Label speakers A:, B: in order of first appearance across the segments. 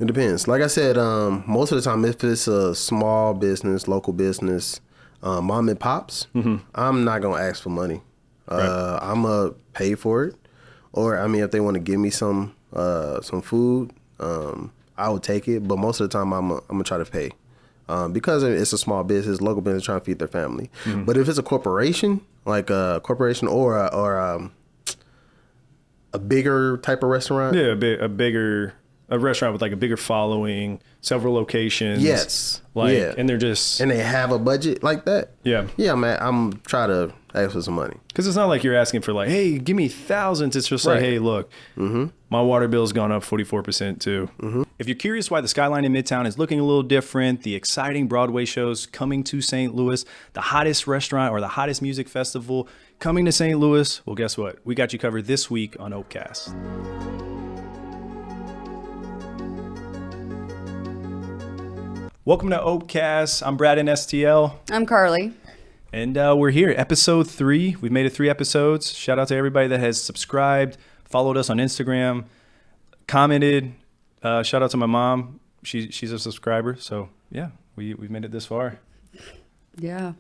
A: It depends. Like I said, most of the time, if it's a small business, local business, mom and pops, I'm not gonna ask for money. I'm gonna pay for it, or I mean, if they want to give me some food, I would take it. But most of the time, I'm gonna try to pay, because it's a small business, local business trying to feed their family. But if it's a corporation, like a corporation or a bigger type of restaurant,
B: a restaurant with like a bigger following, several locations.
A: Yes.
B: And they're just...
A: And they have a budget like that.
B: Yeah.
A: Yeah, man, I'm trying to ask for some money.
B: Because it's not like you're asking for like, hey, give me thousands. It's just like, hey, look, my water bill's gone up 44% too. If you're curious why the skyline in Midtown is looking a little different, the exciting Broadway shows coming to St. Louis, the hottest restaurant or the hottest music festival coming to St. Louis, well, guess what? We got you covered this week on Oakcast. Welcome to Oakcast. I'm Braden, STL.
C: I'm Carlie.
B: And we're here, episode 3. We've made it 3 episodes. Shout out to everybody that has subscribed, followed us on Instagram, commented. Shout out to my mom. She's a subscriber. So, yeah, we've made it this far.
C: Yeah.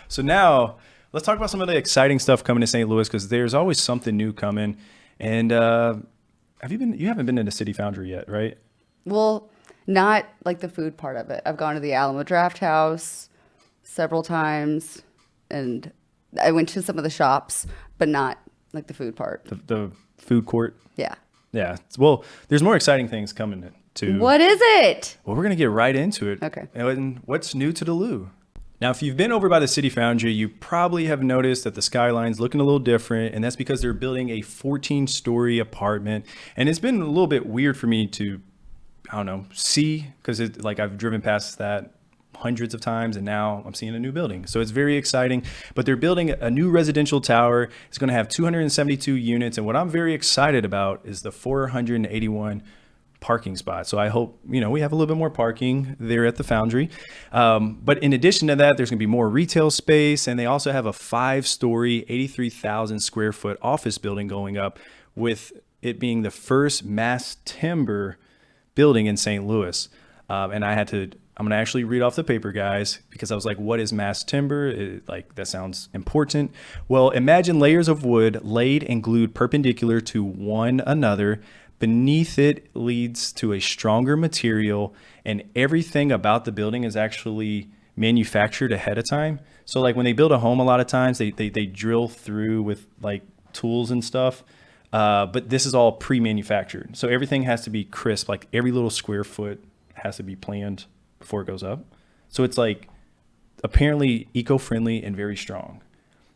B: So now, let's talk about some of the exciting stuff coming to St. Louis, because there's always something new coming. And you haven't been to the City Foundry yet, right?
C: Well, not like the food part of it. I've gone to the Alamo Draft House several times, and I went to some of the shops, but not like the food part.
B: The food court?
C: Yeah.
B: Yeah. Well, there's more exciting things coming to...
C: What is it?
B: Well, we're going to get right into it.
C: Okay.
B: And what's new to the Lou? Now, if you've been over by the City Foundry, you probably have noticed that the skyline's looking a little different, and that's because they're building a 14-story apartment. And it's been a little bit weird for me to, I don't know, see, because I've driven past that hundreds of times, and now I'm seeing a new building. So it's very exciting. But they're building a new residential tower. It's going to have 272 units. And what I'm very excited about is the 481 parking spots. So I hope, we have a little bit more parking there at the Foundry. But in addition to that, there's going to be more retail space. And they also have a 5-story, 83,000 square foot office building going up, with it being the first mass timber building in St. Louis. And I'm going to actually read off the paper, guys, because I was like, what is mass timber? That sounds important. Well, imagine layers of wood laid and glued perpendicular to one another. Beneath it leads to a stronger material, and everything about the building is actually manufactured ahead of time. So like when they build a home, a lot of times they drill through with like tools and stuff. But this is all pre-manufactured. So everything has to be crisp. Like every little square foot has to be planned before it goes up. So it's like apparently eco-friendly and very strong.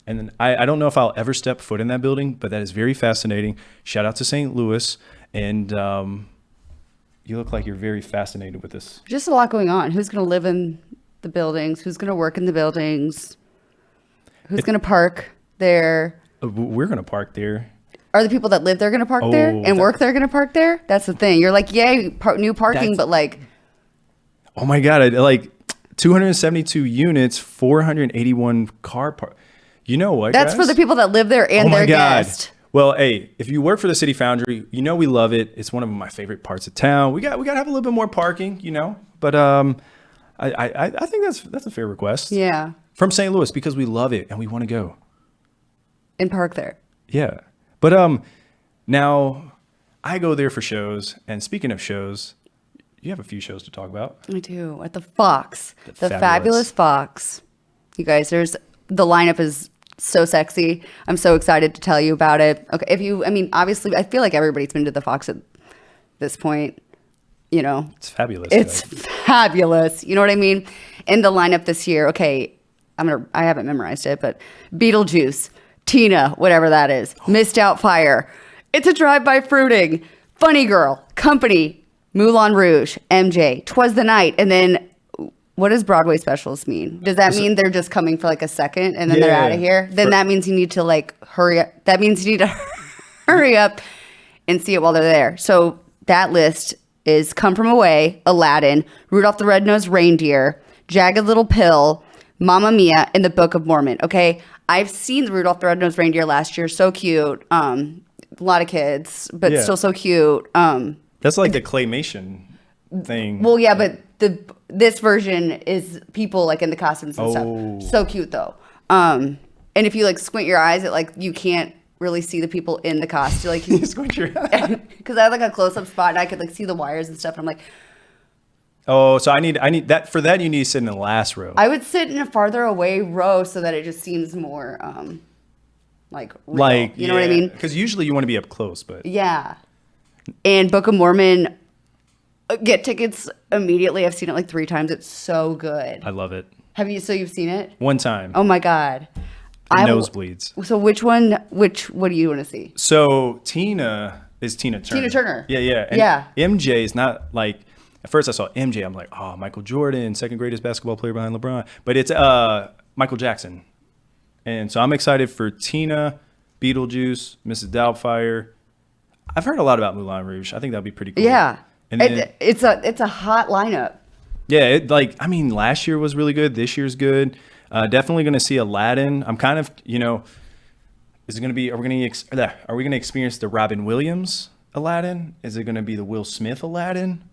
B: And then I don't know if I'll ever step foot in that building, but that is very fascinating. Shout out to St. Louis. And you look like you're very fascinated with this.
C: Just a lot going on. Who's going to live in the buildings? Who's going to work in the buildings? Who's going to park there?
B: We're going to park there.
C: Are the people that live there going to park there and work there going to park there? That's the thing. You're like, yay, new parking, but like...
B: Oh my God, 272 units, 481 car park. You know what,
C: That's
B: guys?
C: for the people that live there and their guests.
B: Well, hey, if you work for the City Foundry, we love it. It's one of my favorite parts of town. We got to have a little bit more parking, But I think that's a fair request.
C: Yeah.
B: From St. Louis, because we love it and we want to go.
C: And park there.
B: Yeah. But now I go there for shows. And speaking of shows, you have a few shows to talk about.
C: I do. At the Fox. The
B: Fabulous
C: Fox. You guys, the lineup is so sexy. I'm so excited to tell you about it. Okay, obviously, I feel like everybody's been to the Fox at this point.
B: It's fabulous.
C: It's fabulous. You know what I mean? In the lineup this year, okay, I haven't memorized it, but Beetlejuice, Tina, whatever that is, Missed Out Fire, It's a Drive-By Fruiting, Funny Girl, Company, Moulin Rouge, MJ, 'Twas the Night, and then what does Broadway specials mean? Does that mean they're just coming for like a second and then they're out of here? Then that means you need to hurry up. That means you need to hurry up and see it while they're there. So that list is Come From Away, Aladdin, Rudolph the Red-Nosed Reindeer, Jagged Little Pill, Mamma Mia, and the Book of Mormon. Okay, I've seen the Rudolph the Red-Nosed Reindeer last year. So cute. A lot of kids, but still so cute.
B: That's like the claymation thing.
C: Well, yeah, but this version is people like in the costumes and stuff. So cute though. And if you like squint your eyes, it like you can't really see the people in the costume. Like
B: You squint your eyes.
C: because I had like a close up spot and I could like see the wires and stuff. And I'm like,
B: Oh, so I need that for that. You need to sit in the last row.
C: I would sit in a farther away row so that it just seems more like real. You know what I mean?
B: Because usually you want to be up close, but
C: Yeah. And Book of Mormon, get tickets immediately. I've seen it like 3 times. It's so good.
B: I love it.
C: Have you? So you've seen it?
B: One time.
C: Oh my God.
B: Nosebleeds.
C: So what do you want to see?
B: So Tina is Tina Turner.
C: Tina Turner.
B: Yeah. And
C: Yeah.
B: MJ is not like, at first I saw MJ, I'm like, oh, Michael Jordan, second greatest basketball player behind LeBron. But it's Michael Jackson. And so I'm excited for Tina, Beetlejuice, Mrs. Doubtfire. I've heard a lot about Moulin Rouge. I think that'd be pretty cool.
C: Yeah.
B: And then,
C: It's a hot lineup.
B: yeah, last year was really good. This year's good. Definitely going to see Aladdin. I'm kind of, is it going to be, are we going to experience the Robin Williams Aladdin? Is it going to be the Will Smith Aladdin?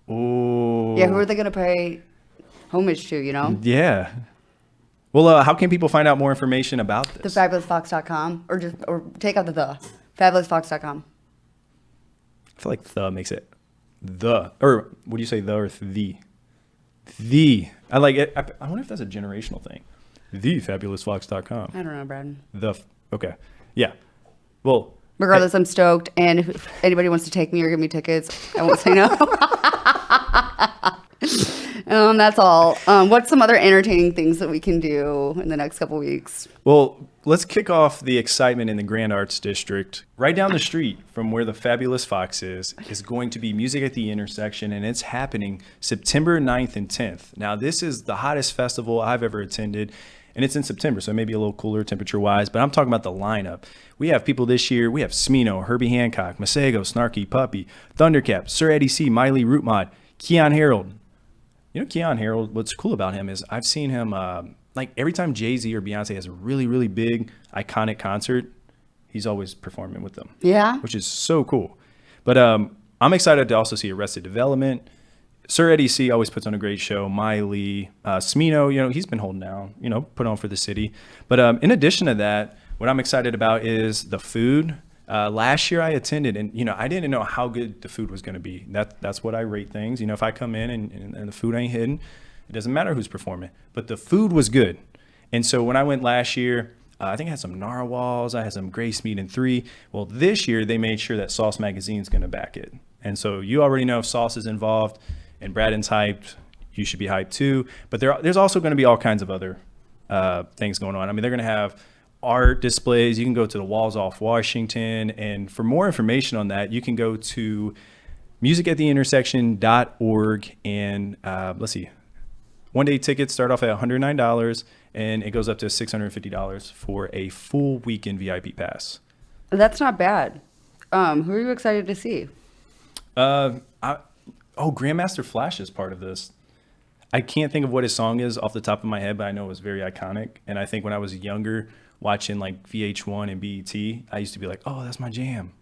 B: Oh.
C: Yeah, who are they going to pay homage to,
B: Yeah. Well, how can people find out more information about this?
C: TheFabulousFox.com or take out the FabulousFox.com.
B: I feel like the makes it the, or would you say the or the? The. I like it. I wonder if that's a generational thing. TheFabulousFox.com.
C: I don't know, Braden.
B: Okay. Yeah. Well.
C: Regardless, I'm stoked. And if anybody wants to take me or give me tickets, I won't say no. That's all. What's some other entertaining things that we can do in the next couple weeks?
B: Well, let's kick off the excitement in the Grand Arts District. Right down the street from where the Fabulous Fox is going to be Music at the Intersection, and it's happening September 9th and 10th. Now, this is the hottest festival I've ever attended, and it's in September, so maybe a little cooler temperature-wise, but I'm talking about the lineup. We have people this year. We have Smino, Herbie Hancock, Masego, Snarky Puppy, Thundercat, Sir Eddie C., Miley Rootmod, Keon Harold. Keon Harold, what's cool about him is I've seen him, like every time Jay-Z or Beyonce has a really, really big, iconic concert, he's always performing with them.
C: Yeah.
B: Which is so cool. But I'm excited to also see Arrested Development. Sir Eddie C. always puts on a great show. Miley, Smino, he's been holding down, put on for the city. But in addition to that, what I'm excited about is the food. Last year I attended and, I didn't know how good the food was going to be. That's what I rate things. If I come in and the food ain't hidden, it doesn't matter who's performing. But the food was good. And so when I went last year, I think I had some narwhals. I had some Grace Meat and 3. Well, this year they made sure that Sauce Magazine's going to back it. And so you already know if Sauce is involved and Braden's hyped, you should be hyped too. But there's also going to be all kinds of other things going on. I mean, they're going to have art displays. You can go to the Walls Off Washington. And for more information on that, you can go to musicattheintersection.org. And let's see, one-day tickets start off at $109, and it goes up to $650 for a full weekend VIP pass.
C: That's not bad. Who are you excited to see?
B: Grandmaster Flash is part of this. I can't think of what his song is off the top of my head, but I know it was very iconic. And I think when I was younger, watching like VH1 and BET, I used to be like, oh, that's my jam.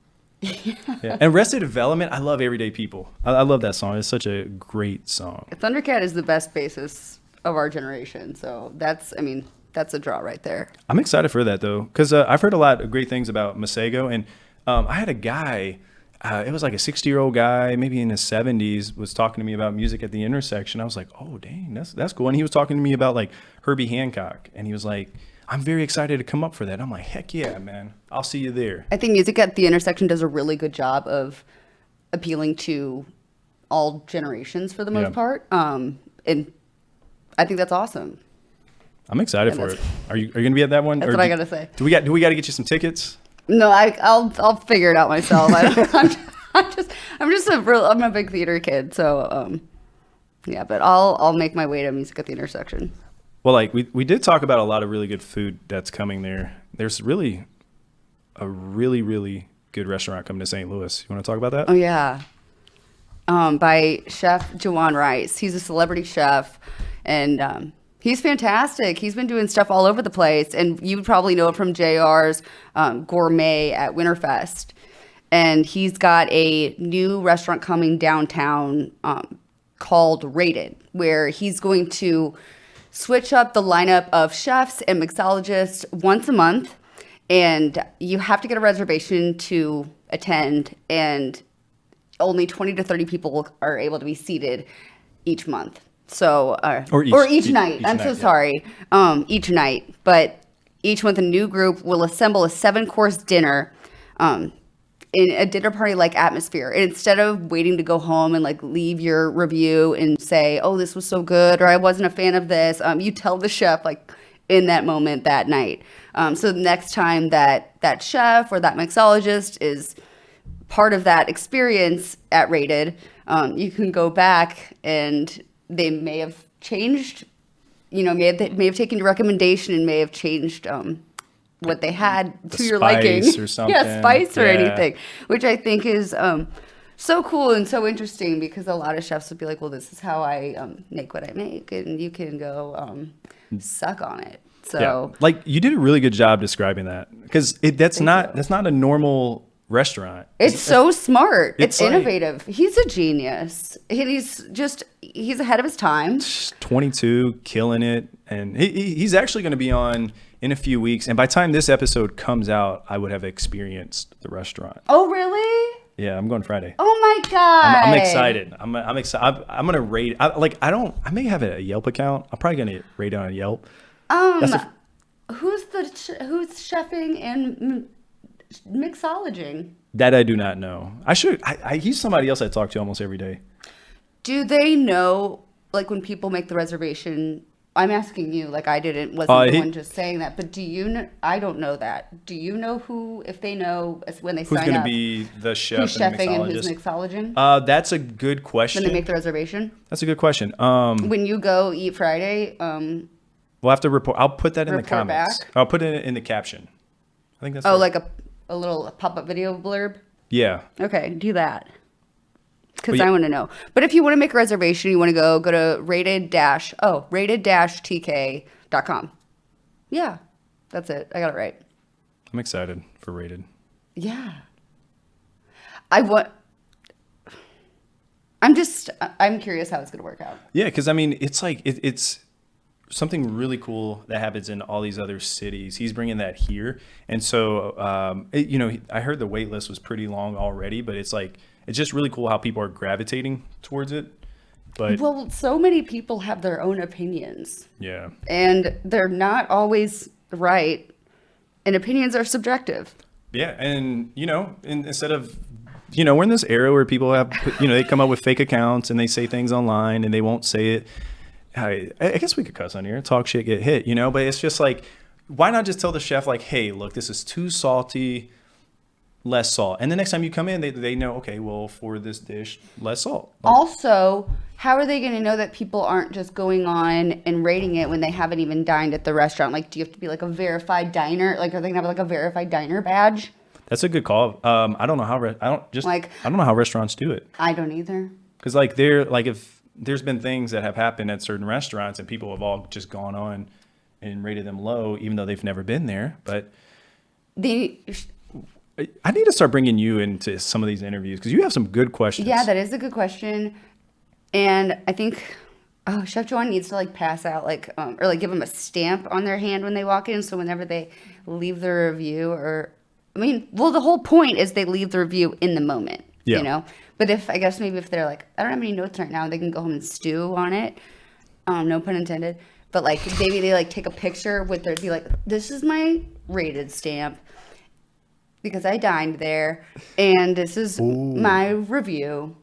B: Yeah. And Arrested Development, I love Everyday People. I love that song. It's such a great song.
C: Thundercat is the best bassist of our generation. So that's a draw right there.
B: I'm excited for that though, because I've heard a lot of great things about Masego. And I had a guy, it was like a 60-year-old guy, maybe in his 70s, was talking to me about Music at the Intersection. I was like, oh, dang, that's cool. And he was talking to me about like Herbie Hancock. And he was like, I'm very excited to come up for that. I'm like, heck yeah, man. I'll see you there.
C: I think Music at the Intersection does a really good job of appealing to all generations for the most part. And I think that's awesome.
B: I'm excited for it. Are you going to be at that one?
C: That's what I got to say.
B: Do we got to get you some tickets?
C: No, I'll figure it out myself. I'm a big theater kid, so but I'll make my way to Music at the Intersection.
B: Well, like we did talk about a lot of really good food that's coming there. There's really a really, really good restaurant coming to St. Louis. You want to talk about that?
C: Oh yeah, by Chef Jawan Rice. He's a celebrity chef, and he's fantastic. He's been doing stuff all over the place, and you would probably know it from JR's Gourmet at Winterfest. and he's got a new restaurant coming downtown called Rated, where he's going to switch up the lineup of chefs and mixologists once a month, and you have to get a reservation to attend, and only 20 to 30 people are able to be seated each month. So, or each night. I'm so sorry. Each night. But each month a new group will assemble a 7-course dinner in a dinner party-like atmosphere. And instead of waiting to go home and like leave your review and say, oh, this was so good, or I wasn't a fan of this, you tell the chef like in that moment that night. So the next time that chef or that mixologist is part of that experience at Rated, you can go back and they may have changed, may have taken your recommendation and may have changed what they had to your liking.
B: Or something.
C: Yeah, spice or anything, which I think is so cool and so interesting, because a lot of chefs would be like, well, this is how I make what I make, and you can go suck on it. So
B: yeah. Like, you did a really good job describing that, because that's not a normal restaurant.
C: It's so smart. It's
B: like,
C: innovative. He's a genius. He's ahead of his time.
B: 22, killing it. And he's actually going to be on in a few weeks. And by the time this episode comes out, I would have experienced the restaurant.
C: Oh, really?
B: Yeah, I'm going Friday.
C: Oh my God.
B: I'm excited. I'm excited. I'm going to rate. I may have a Yelp account. I'm probably going to rate it on Yelp.
C: Who's chefing and mixologing?
B: That I do not know. I should. He's somebody else I talk to almost every day.
C: Do they know, like, when people make the reservation? I'm asking you, like, wasn't the one just saying that, but do you know? I don't know that. Do you know if they know when they sign up?
B: Who's going to be the chef
C: who's
B: and
C: chefing and who's mixologing?
B: That's a good question.
C: When they make the reservation?
B: That's a good question.
C: When you go eat Friday,
B: we'll have to report. I'll put that in the comments.
C: Back?
B: I'll put it in the caption. I think that's
C: like a little pop-up video blurb?
B: Yeah.
C: Okay, do that. Because I want to know. But if you want to make a reservation, you want to go to rated-tk.com. Yeah, that's it. I got it right.
B: I'm excited for Rated.
C: Yeah. I'm curious how it's going to work out.
B: Yeah, because, I mean, it's like, it's something really cool that happens in all these other cities. He's bringing that here. And so, I heard the wait list was pretty long already, but it's like, it's just really cool how people are gravitating towards it. But
C: well, so many people have their own opinions.
B: Yeah. And
C: they're not always right. And opinions are subjective.
B: Yeah. And, instead of, we're in this era where people have, they come up with fake accounts and they say things online and they won't say it. I guess we could cuss on here, talk shit, get hit, but it's just like, why not just tell the chef, like, hey, look, this is too salty, less salt. And the next time you come in, they know, okay, well, for this dish, less salt. Like,
C: also, how are they going to know that people aren't just going on and rating it when they haven't even dined at the restaurant? Like, do you have to be like a verified diner? Like, are they going to have like a verified diner badge?
B: That's a good call. I don't know how I don't know how restaurants do it.
C: I don't either.
B: Because if there's been things that have happened at certain restaurants and people have all just gone on and rated them low, even though they've never been there. But I need to start bringing you into some of these interviews because you have some good questions.
C: Yeah, that is a good question. And I think, Chef Joanne needs to like pass out or like give them a stamp on their hand when they walk in. So whenever they leave their review the whole point is they leave the review in the moment, But if they're like, I don't have any notes right now, they can go home and stew on it. No pun intended. But like maybe they like take a picture with be like, this is my Rated stamp because I dined there, and this is my review.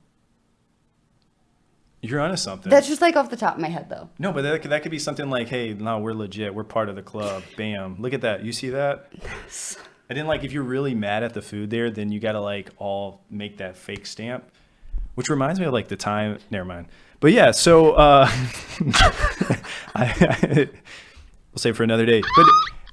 B: You're onto something.
C: That's just like off the top of my head, though.
B: No, but that could be something like, hey, no, we're legit. We're part of the club. Bam. Look at that. You see that? And then, like, if you're really mad at the food there, then you got to, like, all make that fake stamp, which reminds me of, like, the time. Never mind. But, yeah, so we'll save for another day. But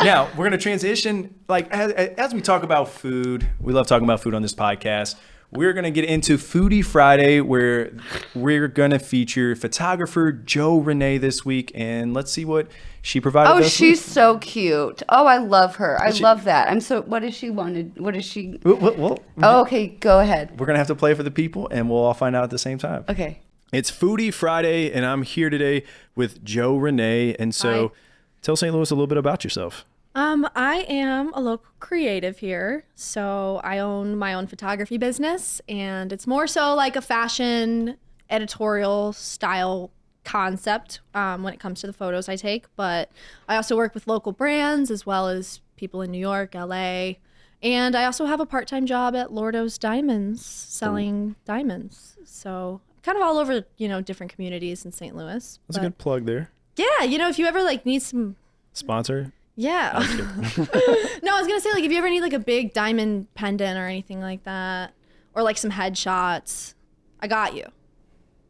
B: now we're going to transition. Like, as we talk about food, we love talking about food on this podcast. we're going to get into Foodie Friday, where we're going to feature photographer Renee this week. And let's see what she provided us.
C: Oh, she's so cute. Oh, I love her. I love that. What does she wanted? What is she?
B: Well,
C: Oh, okay. Go ahead.
B: we're going to have to play for the people, and we'll all find out at the same time.
C: Okay.
B: It's Foodie Friday, and I'm here today with Renee. And so tell St. Louis a little bit about yourself.
D: I am a local creative here, so I own my own photography business, and it's more so like a fashion editorial style concept when it comes to the photos I take, but I also work with local brands as well as people in New York, LA, and I also have a part-time job at Lordo's Diamonds selling diamonds, so kind of all over, different communities in St. Louis.
B: That's a good plug there.
D: Yeah, if you ever need some...
B: Sponsor?
D: Yeah. No, I was going to say, if you ever need, a big diamond pendant or anything like that, or, some headshots, I got you.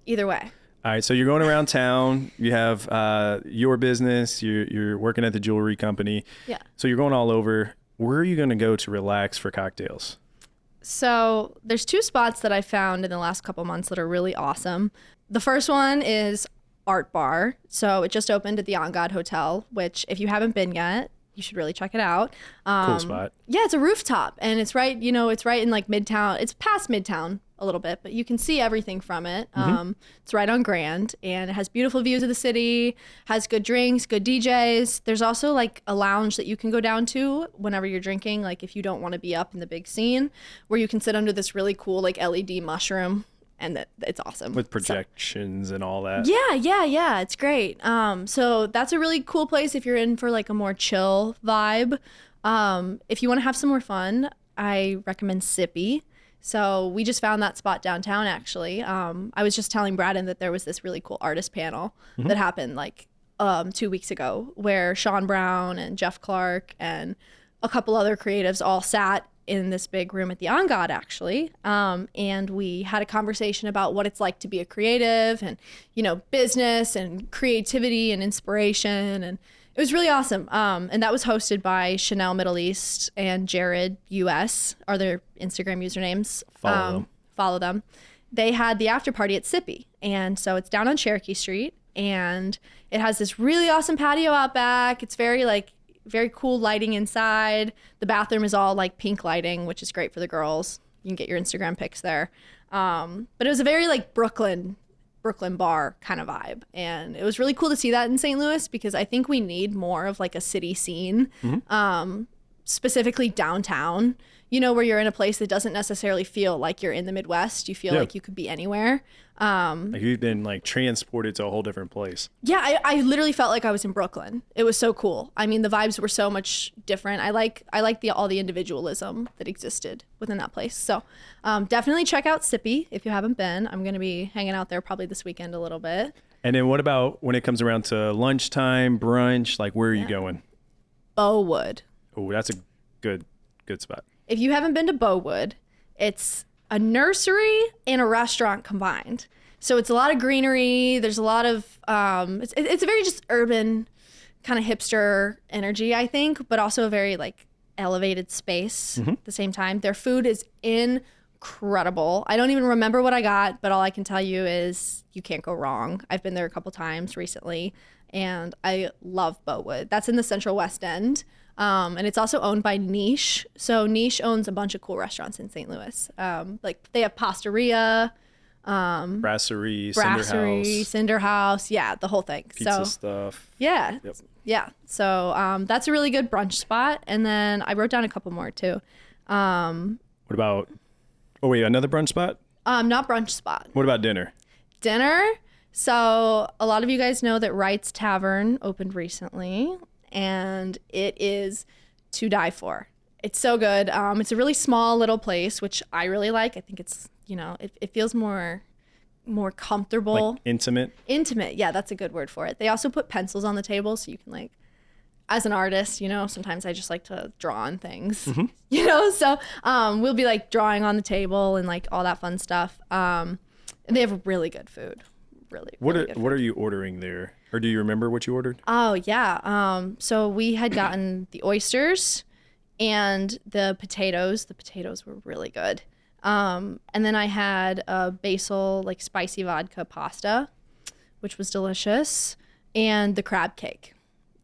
D: Either way.
B: All right, so you're going around town. You have your business. You're working at the jewelry company.
D: Yeah.
B: So you're going all over. Where are you going to go to relax for cocktails?
D: So there's 2 spots that I found in the last couple months that are really awesome. The first one is Art Bar. So it just opened at the On God Hotel, which if you haven't been yet, you should really check it out.
B: Cool spot.
D: Yeah, it's a rooftop, and it's right, it's right in Midtown. It's past Midtown a little bit, but you can see everything from it. It's right on Grand, and it has beautiful views of the city, has good drinks, good DJs. There's also a lounge that you can go down to whenever you're drinking, if you don't want to be up in the big scene, where you can sit under this really cool LED mushroom. And it's awesome. With
B: projections and all that.
D: Yeah. It's great. So that's a really cool place if you're in for a more chill vibe. If you want to have some more fun, I recommend Ssippi. So we just found that spot downtown, actually. I was just telling Braden that there was this really cool artist panel that happened 2 weeks ago, where Sean Brown and Jeff Clark and a couple other creatives all sat in this big room at the On God, actually. And we had a conversation about what it's like to be a creative and, business and creativity and inspiration. And it was really awesome. And that was hosted by Chanel Middle East and Jared US are their Instagram usernames. Follow them. They had the after party at Ssippi. And so it's down on Cherokee Street, and it has this really awesome patio out back. It's very cool lighting inside. The bathroom is all pink lighting, which is great for the girls. You can get your Instagram pics there. But it was a very Brooklyn bar kind of vibe. And it was really cool to see that in St. Louis, because I think we need more of a city scene, specifically downtown, where you're in a place that doesn't necessarily feel like you're in the Midwest. You feel like you could be anywhere.
B: You've been transported to a whole different place.
D: Yeah, I literally felt like I was in Brooklyn. It was so cool. I mean, the vibes were so much different. I like all the individualism that existed within that place. So definitely check out Ssippi if you haven't been. I'm going to be hanging out there probably this weekend a little bit.
B: And then what about when it comes around to lunchtime, brunch? Where are you going?
D: Bowood.
B: Oh, that's a good spot.
D: If you haven't been to Bowood, it's a nursery and a restaurant combined. So it's a lot of greenery. There's a lot of, it's a very just urban kind of hipster energy, I think, but also a very elevated space at the same time. Their food is incredible. I don't even remember what I got, but all I can tell you is you can't go wrong. I've been there a couple times recently, and I love Bowood. That's in the Central West End. And it's also owned by Niche. So Niche owns a bunch of cool restaurants in St. Louis. They have Pastaria,
B: Brasserie,
D: Cinder House. Yeah, the whole thing.
B: Pizza stuff.
D: Yeah.
B: Yep.
D: Yeah. So that's a really good brunch spot. And then I wrote down a couple more too.
B: What about, another brunch spot?
D: Not brunch spot.
B: What about dinner?
D: So a lot of you guys know that Wright's Tavern opened recently, and it is to die for. It's so good. It's a really small little place, which I really like. I think it's, it feels more comfortable.
B: Intimate?
D: Intimate. Yeah, that's a good word for it. They also put pencils on the table, so you can as an artist, sometimes I just like to draw on things, so we'll be drawing on the table and all that fun stuff. And they have really good food. What
B: are you ordering there? Or do you remember what you ordered?
D: Oh, yeah. So we had gotten the oysters and the potatoes. The potatoes were really good. And then I had a basil, like spicy vodka pasta, which was delicious, and the crab cake.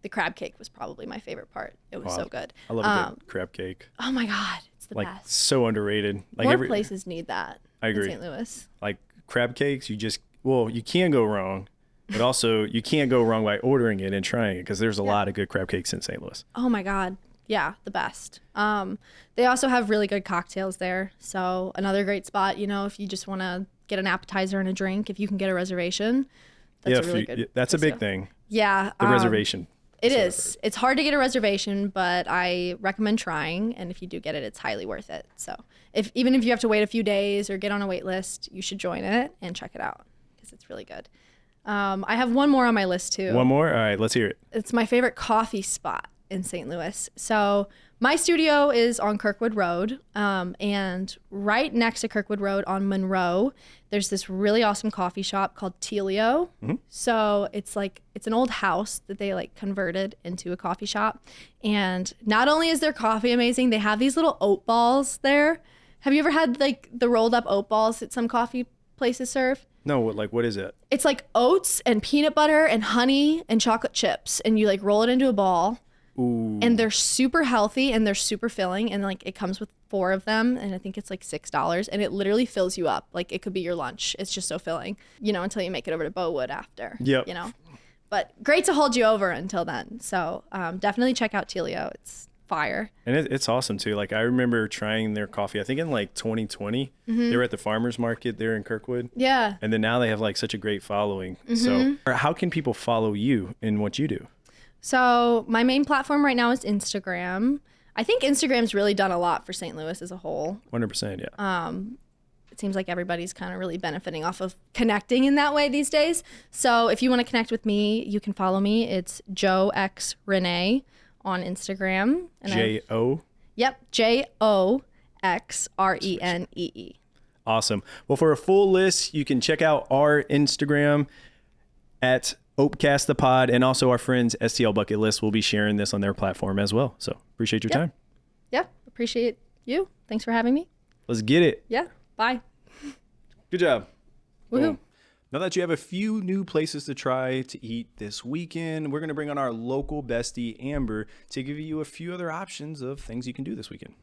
D: The crab cake was probably my favorite part. It was so good.
B: I love a good crab cake.
D: Oh my God, it's the
B: Like
D: best.
B: so underrated. Like
D: More places need that.
B: I agree.
D: In St. Louis.
B: Like crab cakes, you can go wrong, but also you can't go wrong by ordering it and trying it because there's a lot of good crab cakes in St. Louis.
D: Oh my God. Yeah, the best. They also have really good cocktails there. So another great spot, if you just want to get an appetizer and a drink, if you can get a reservation, that's a really good.
B: That's a big thing.
D: Yeah.
B: The reservation.
D: It is. It's hard to get a reservation, but I recommend trying. And if you do get it, it's highly worth it. So even if you have to wait a few days or get on a wait list, you should join it and check it out because it's really good. I have one more on my list too.
B: One more? All right, let's hear it.
D: It's my favorite coffee spot in St. Louis. So my studio is on Kirkwood Road, and right next to Kirkwood Road on Monroe, there's this really awesome coffee shop called Teleo. Mm-hmm. So it's an old house that they like converted into a coffee shop. And not only is their coffee amazing, they have these little oat balls there. Have you ever had like the rolled up oat balls that some coffee places serve?
B: No, what is it?
D: It's like oats and peanut butter and honey and chocolate chips, and you like roll it into a ball.
B: Ooh.
D: And they're super healthy and they're super filling, and like it comes with 4 of them, and I think it's like $6, and it literally fills you up. Like it could be your lunch. It's just so filling, until you make it over to Bowood after.
B: Yep.
D: But great to hold you over until then. So definitely check out Teleo. It's fire.
B: And it's awesome too. Like I remember trying their coffee, I think in like 2020. Mm-hmm. They were at the farmers market there in Kirkwood.
D: Yeah.
B: And then now they have like such a great following.
D: Mm-hmm.
B: So how can people follow you in what you do?
D: So my main platform right now is Instagram. I think Instagram's really done a lot for St. Louis as a whole.
B: 100%, yeah.
D: It seems like everybody's kind of really benefiting off of connecting in that way these days. So if you want to connect with me, you can follow me. It's Joe X Renee on Instagram. And
B: J-O?
D: Yep, Joxrenee.
B: Awesome. Well, for a full list, you can check out our Instagram at Opecast the Pod, and also our friends STL Bucket List will be sharing this on their platform as well. So appreciate your time.
D: Yeah, appreciate you. Thanks for having me.
B: Let's get it.
D: Yeah, bye.
B: Good job.
D: Woohoo.
B: Boom. Now that you have a few new places to try to eat this weekend, we're going to bring on our local bestie, Amber, to give you a few other options of things you can do this weekend.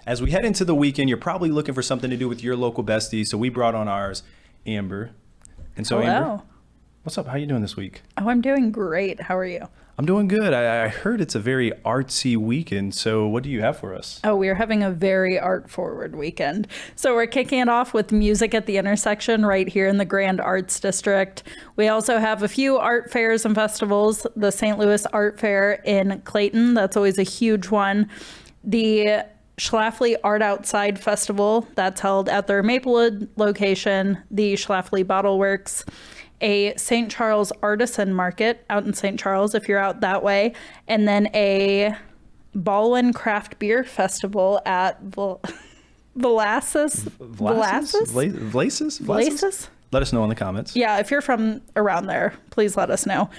B: As we head into the weekend, you're probably looking for something to do with your local bestie, so we brought on ours, Amber. And so,
E: Hello.
B: Amber, what's up? How you doing this week?
E: Oh, I'm doing great. How are you?
B: I'm doing good. I heard it's a very artsy weekend, so what do you have for us?
E: Oh, we're having a very art-forward weekend. So we're kicking it off with music at the intersection right here in the Grand Arts District. We also have a few art fairs and festivals. The St. Louis Art Fair in Clayton, that's always a huge one. The Schlafly Art Outside Festival, that's held at their Maplewood location. The Schlafly Bottle Works. A St. Charles Artisan Market out in St. Charles if you're out that way, and then Ballwin Craft Beer Festival at Vlasis?
B: Let us know in the comments.
E: Yeah, if you're from around there, please let us know.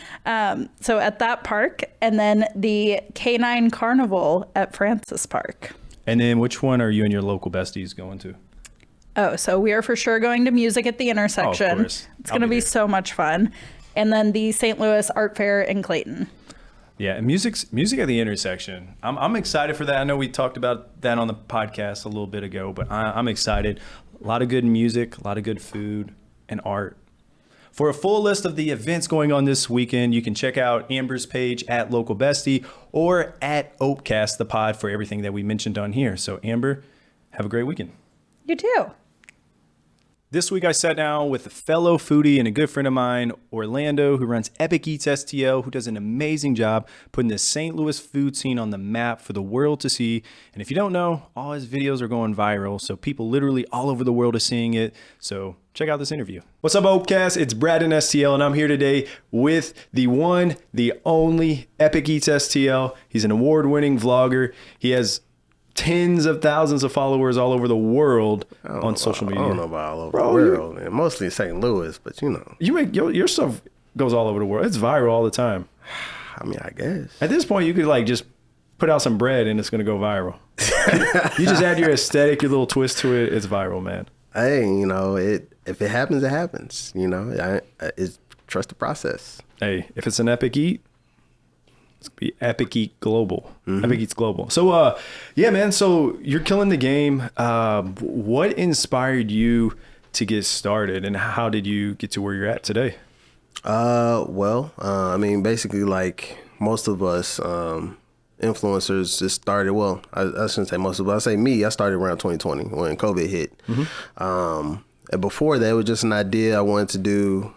E: So at that park, and then the Canine Carnival at Vlasis Park.
B: And then which one are you and your local besties going to?
E: Oh, so we are for sure going to music at the intersection.
B: Oh, of course.
E: It's going to be so much fun. And then the St. Louis Art Fair in Clayton.
B: Yeah, and music at the intersection. I'm excited for that. I know we talked about that on the podcast a little bit ago, but I'm excited. A lot of good music, a lot of good food and art. For a full list of the events going on this weekend, you can check out Amber's page at Local Bestie or at Opecast the Pod for everything that we mentioned on here. So Amber, have a great weekend.
E: You too.
B: This week I sat down with a fellow foodie and a good friend of mine, Orlando, who runs Epic Eats STL, who does an amazing job putting the St. Louis food scene on the map for the world to see. And if you don't know, all his videos are going viral, so people literally all over the world are seeing it. So check out this interview. What's up, Opecast? It's Braden STL, and I'm here today with the one, the only Epic Eats STL. He's an award-winning vlogger. He has tens of thousands of followers all over the world on social media.
A: I don't know about all over the world, and mostly in St. Louis, but
B: you make your stuff goes all over the world. It's viral all the time.
A: I mean, I guess
B: at this point you could like just put out some bread and it's gonna go viral. You just add your aesthetic, your little twist to it. It's viral, man.
A: Hey, you know, if it happens, it happens. You know, it's trust the process.
B: Hey, if it's an epic eat, it's gonna be Epic Eat Global. Epic Eats Global. So, yeah, man. So you're killing the game. What inspired you to get started, and how did you get to where you're at today?
A: I mean, basically, like most of us influencers just started. Well, I shouldn't say most of us. I say me. I started around 2020 when COVID hit. And before that, it was just an idea I wanted to do,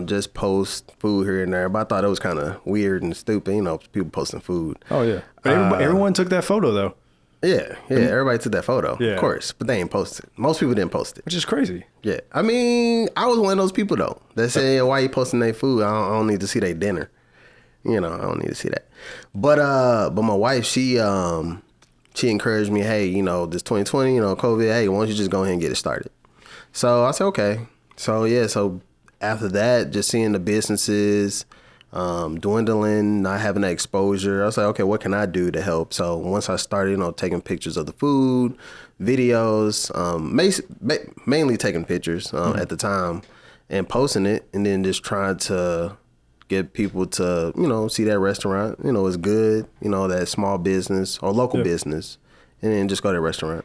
A: just post food here and there. But I thought it was kind of weird and stupid, you know, people posting food.
B: Oh, yeah. But everyone took that photo, though.
A: Yeah, everybody took that photo, of course. But they ain't posted. Most people didn't post it.
B: Which is crazy.
A: Yeah. I mean, I was one of those people, though, that say, why you posting their food? I don't need to see their dinner. You know, I don't need to see that. But my wife, she encouraged me, hey, you know, this 2020, you know, COVID, hey, why don't you just go ahead and get it started? So I said, okay. So, yeah, so after that, just seeing the businesses dwindling, not having that exposure, I was like, okay, what can I do to help? So once I started, you know, taking pictures of the food, videos, mainly taking pictures at the time and posting it, and then just trying to get people to, you know, see that restaurant, you know, it's good, you know, that small business or local business, and then just go to that restaurant.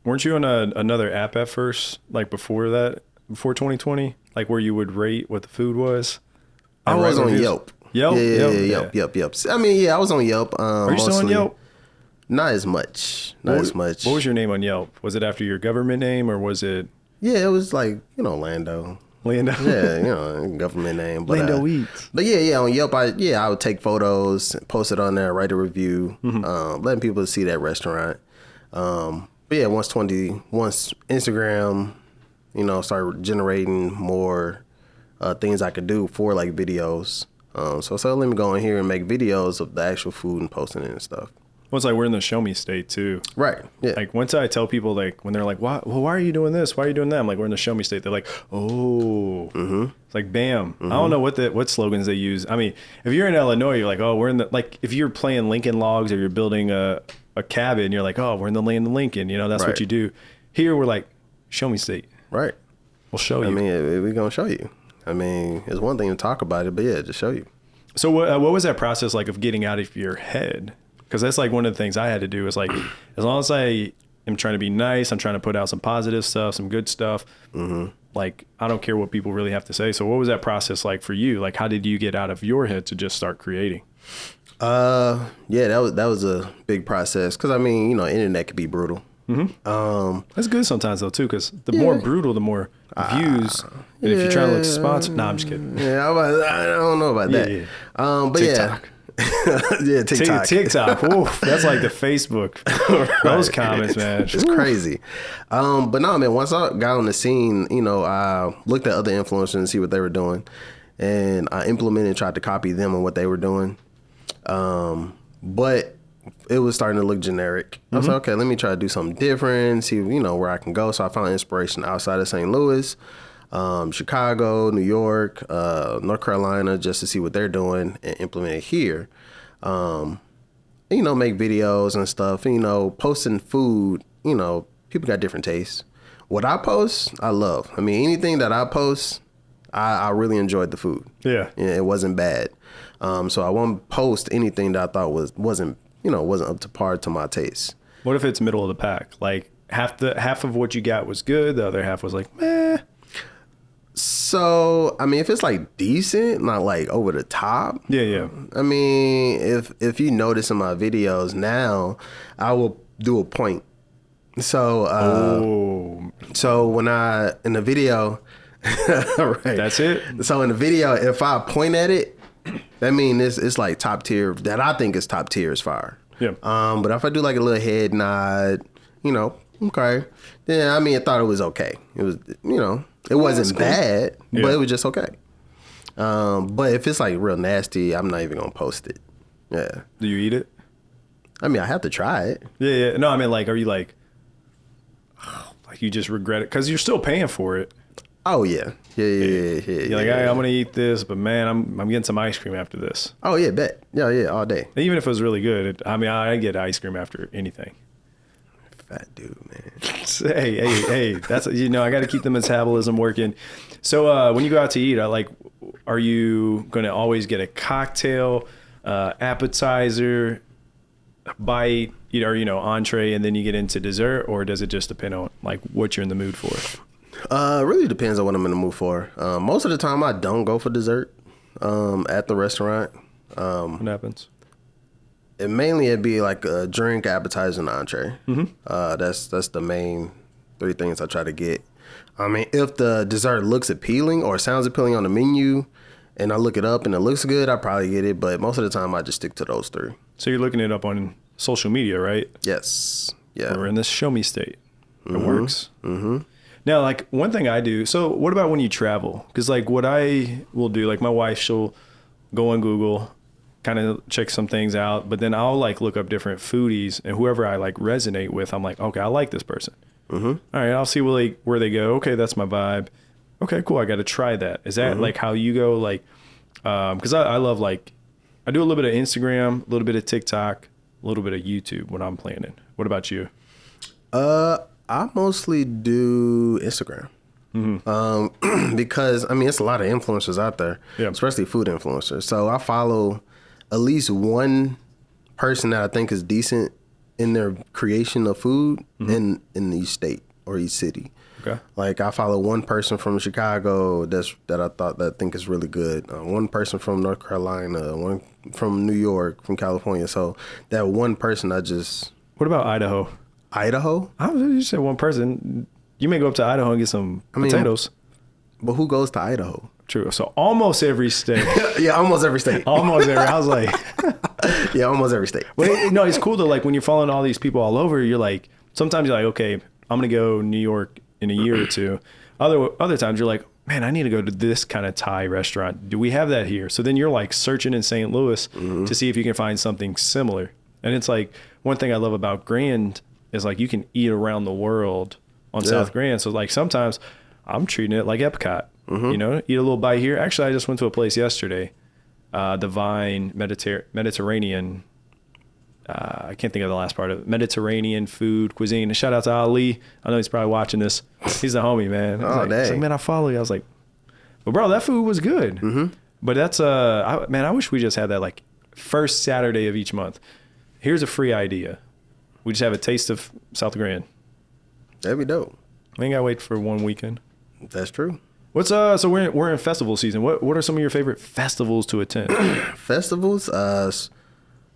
B: Weren't you on another app at first, like before that, before 2020, like where you would rate what the food was?
A: I was on Yelp.
B: Yelp?
A: Yelp. I mean, yeah, I was on Yelp.
B: Are you still on Yelp?
A: Not as much. Not as much.
B: What was your name on Yelp? Was it after your government name, or was it?
A: Yeah, it was like, you know, Orlando. Yeah, you know, government name. But,
B: Orlando Eats.
A: But yeah, on Yelp, I would take photos, post it on there, write a review, letting people see that restaurant. But yeah, once Instagram, you know, started generating more things I could do for like videos. So let me go in here and make videos of the actual food and posting it and stuff.
B: Well, it's like we're in the show me state too.
A: Right. Yeah.
B: Like once I tell people, like when they're like, why are you doing this? Why are you doing that? I'm like, we're in the show me state. They're like, oh, it's like, bam. I don't know what slogans they use. I mean, if you're in Illinois, you're like, oh, we're in the, like if you're playing Lincoln Logs or you're building a cabin, you're like, oh, we're in the land of Lincoln. You know, that's what you do. Here, we're like, show me state.
A: Right.
B: We'll show you.
A: I mean, we're going to show you. I mean, it's one thing to talk about it, but yeah, just show you.
B: So what was that process like of getting out of your head? Because that's like one of the things I had to do is like, as long as I am trying to be nice, I'm trying to put out some positive stuff, some good stuff. Like, I don't care what people really have to say. So what was that process like for you? Like, how did you get out of your head to just start creating?
A: Yeah, that was a big process. Cause I mean, you know, internet could be brutal.
B: That's good sometimes though too, because the more brutal, the more views. And if you're trying to look sponsored, nah, I'm just kidding.
A: Yeah, I don't know about that. But
B: TikTok.
A: Yeah, TikTok.
B: TikTok. Oof, that's like the Facebook. Those comments, man.
A: It's crazy. But no, man, once I got on the scene, you know, I looked at other influencers and see what they were doing. And I implemented and tried to copy them on what they were doing. But it was starting to look generic. I was like, okay, let me try to do something different, see, you know, where I can go. So I found inspiration outside of St. Louis, Chicago, New York, North Carolina, just to see what they're doing and implement it here. You know, make videos and stuff, you know, posting food, you know, people got different tastes. What I post, I love. I mean, anything that I post, I really enjoyed the food. Yeah. It wasn't bad. So I won't post anything that I thought wasn't up to par to my taste.
B: What if it's middle of the pack? Like half of what you got was good, the other half was like, meh.
A: So, I mean, if it's like decent, not like over the top.
B: Yeah.
A: I mean, if you notice in my videos now, I will do a point. So, so when in the video, right.
B: That's it.
A: So in the video, if I point at it, that means it's like top tier. That I think is top tier is fire.
B: Yeah.
A: But if I do like a little head nod, you know, okay, then I mean, I thought it was okay. It was, you know, it wasn't bad, but it was just okay. But if it's like real nasty, I'm not even gonna post it. Yeah.
B: Do you eat it?
A: I mean, I have to try it.
B: Yeah. No, I mean, like, are you like you just regret it because you're still paying for it?
A: Oh yeah.
B: You're like, hey, I'm gonna eat this, but man, I'm getting some ice cream after this.
A: Oh yeah, bet. Yeah, all day.
B: Even if it was really good, I mean, I get ice cream after anything.
A: fat dude, man.
B: Hey, that's, I got to keep the metabolism working. So when you go out to eat, are you going to always get a cocktail, appetizer, bite, or, entree, and then you get into dessert, or does it just depend on like what you're in the mood for?
A: It really depends on what I'm in the mood for. Most of the time I don't go for dessert at the restaurant.
B: What happens?
A: It'd be like a drink, appetizer, and entree. That's the main 3 things I try to get. I mean, if the dessert looks appealing or sounds appealing on the menu and I look it up and it looks good, I probably get it. But most of the time I just stick to those 3.
B: So you're looking it up on social media, right?
A: Yes. Yeah.
B: We're in this show me state. It works. Now, like one thing I do. So what about when you travel? Because like what I will do, like my wife, she'll go on Google, kind of check some things out, but then I'll like look up different foodies, and whoever I like resonate with, I'm like, okay, I like this person. All right, I'll see where they go. Okay, that's my vibe. Okay, cool. I got to try that. Is that like how you go? Like, because I love like, I do a little bit of Instagram, a little bit of TikTok, a little bit of YouTube when I'm planning. What about you?
A: I mostly do Instagram. Because I mean, it's a lot of influencers out there, especially food influencers. So I follow at least one person that I think is decent in their creation of food in each state or each city.
B: Okay.
A: Like I follow one person from Chicago that I think is really good. One person from North Carolina, one from New York, from California. So that one person
B: What about Idaho?
A: Idaho?
B: You said one person. You may go up to Idaho and get some potatoes.
A: But who goes to Idaho?
B: True. So almost every state.
A: Yeah, almost every state.
B: Almost every. I was like,
A: yeah, almost every state.
B: Well, no, it's cool though. Like when you're following all these people all over, you're like, sometimes you're like, okay, I'm gonna go New York in a year or two. Other times you're like, man, I need to go to this kind of Thai restaurant. Do we have that here? So then you're like searching in St. Louis to see if you can find something similar. And it's like one thing I love about Grand is like you can eat around the world on South Grand. So like sometimes I'm treating it like Epcot. Eat a little bite here. Actually, I just went to a place yesterday, Divine Mediterranean. I can't think of the last part of it. Mediterranean food cuisine. And shout out to Ali. I know he's probably watching this. He's the homie, man. I was like, man, I follow you. I was like, but bro, that food was good. But that's I wish we just had that like first Saturday of each month. Here's a free idea. We just have a taste of South Grand.
A: That'd be dope.
B: We ain't gotta wait for one weekend.
A: That's true.
B: What's so we're in festival season. What are some of your favorite festivals to attend?
A: Festivals,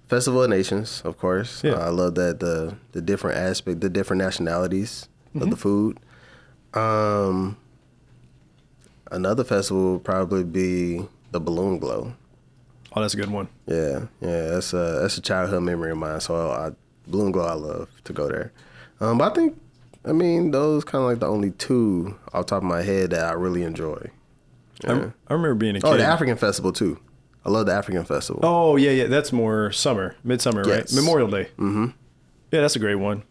A: Festival of Nations, of course.
B: Yeah.
A: I love that the different aspect, the different nationalities of the food. Another festival would probably be the Balloon Glow.
B: Oh, that's a good one.
A: Yeah, that's a childhood memory of mine. So Balloon Glow, I love to go there. But I mean, those kind of like the only 2 off the top of my head that I really enjoy. Yeah.
B: I remember being a kid.
A: Oh, the African Festival too. I love the African Festival.
B: Oh, yeah. That's more midsummer, right?
A: Yes.
B: Memorial Day. Yeah, that's a great one.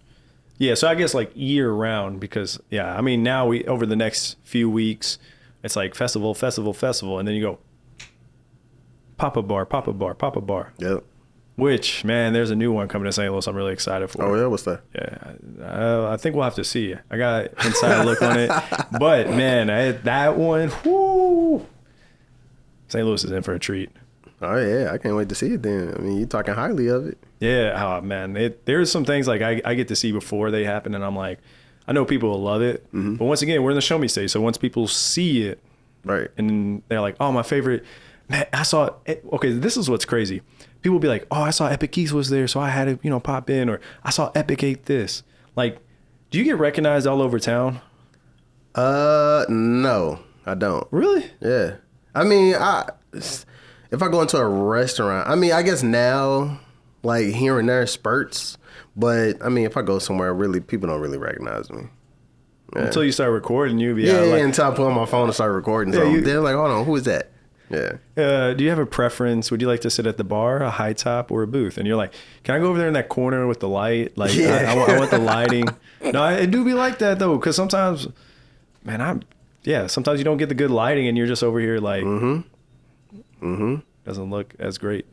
B: Yeah, so I guess like year round because, yeah, I mean, now over the next few weeks, it's like festival, and then you go pop-up bar.
A: Yep.
B: Which, man, there's a new one coming to St. Louis I'm really excited for.
A: Oh, yeah? What's that?
B: Yeah, I think we'll have to see. I got an inside look on it. But, man, that one, whoo. St. Louis is in for a treat.
A: Oh, yeah. I can't wait to see it then. I mean, you're talking highly of it.
B: Yeah. Oh, man. There's some things like I get to see before they happen, and I'm like, I know people will love it. But once again, we're in the show me stage. So once people see it,
A: right,
B: and they're like, oh, my favorite, man, I saw it. Okay, this is what's crazy. People will be like, oh, I saw Epic Keith was there, so I had to, pop in. Or I saw Epic ate this. Like, do you get recognized all over town?
A: No, I don't.
B: Really?
A: Yeah. I mean, if I go into a restaurant, I mean, I guess now, like here and there spurts. But I mean, if I go somewhere, really, people don't really recognize me. Yeah.
B: Until you start recording, you'll be
A: out.
B: Yeah,
A: until I pull on my phone and start recording. They're like, hold on, who is that? Yeah.
B: Do you have a preference? Would you like to sit at the bar, a high top, or a booth? And you're like, can I go over there in that corner with the light? Like, I want the lighting. No, I do be like that though, because sometimes, man, sometimes you don't get the good lighting, and you're just over here like, doesn't look as great.